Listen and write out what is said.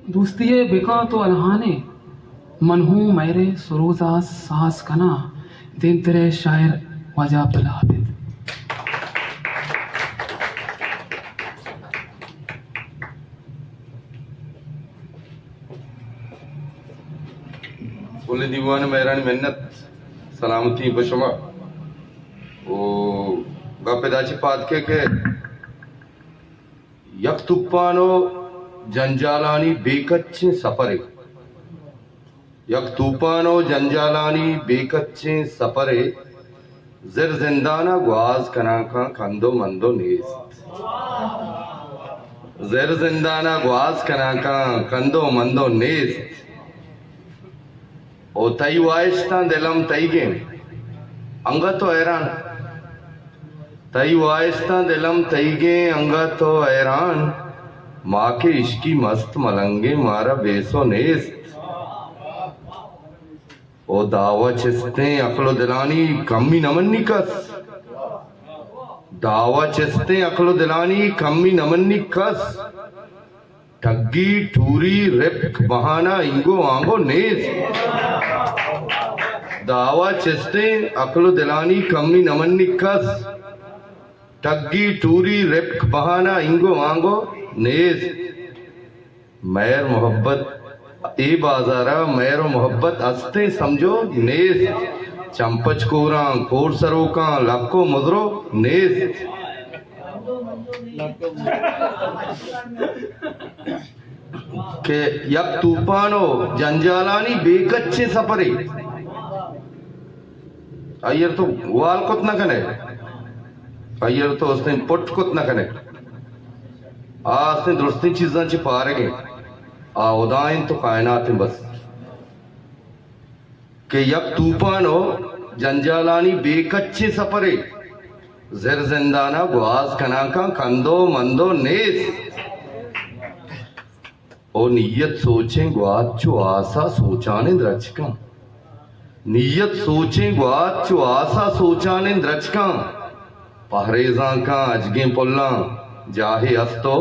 दोस्तिये बिका तो अलहाने मनहू मेरे सरोजा सास कना दिन तेरे शायर वजह पलाबिद। बोले दीवान मेहरान मिन्नत सलामती बशमा ओ गपेदाची पादके के यक तुप्पानो जंजालानी बेकच्चे सफरे यक तूफानो जंजालानी बेकच्चे सफरे ज़र जिंदाना ग्वाज कनाका कंदो मंदो नेस्त ज़र जिंदाना ग्वाज कनाका कंदो मंदो नेस्त ओ तई वाइस्ता दिलम तई गे अंगा तो हैरान तई वाइस्ता दिलम तई गे अंगा तो हैरान माँ के इश्की मस्त मलंगे मारा बेसो नेस्त ओ दावा चिस्ते अकलो दिलानी कम्मी नमन्नी कस दावा चिस्ते अकलो दिलानी कम्मी नमन्नी कस ठग्गी ठूरी रिप्क बहाना इंगो आंगो नेस्त दावा चिस्ते अकलो दिलानी कम्मी नमन्नी कस ठग्गी टूरी रिप्क बहाना इंगो आंगो नेज मैर मोहब्बत ए बाजारा मैर मोहब्बत अस्ते समझो नेज चंपच कोरा कोर सरोका लक्को मुजरो नेज के यक तूफानो जंजालानी बेकच्चे सफरे अयर तो वाल कुत न कने अयर तो उसने पुट कुत न कने आसने दुरुस्ती चीज़ां च पा रहे आ उदाइन तो कायनात बस के यक तूफान हो जंजालानी बेकच्चे सफरे ज़र जिंदाना ग्वाज कनाका कंदो मंदो नेस ओ नियत सोचें ग्वाज चो आसा सोचाने द्रचका नियत सोचें ग्वाज चो आसा सोचाने द्रचका पहरेजा का अजगे पुल्ला जाहे अस्तो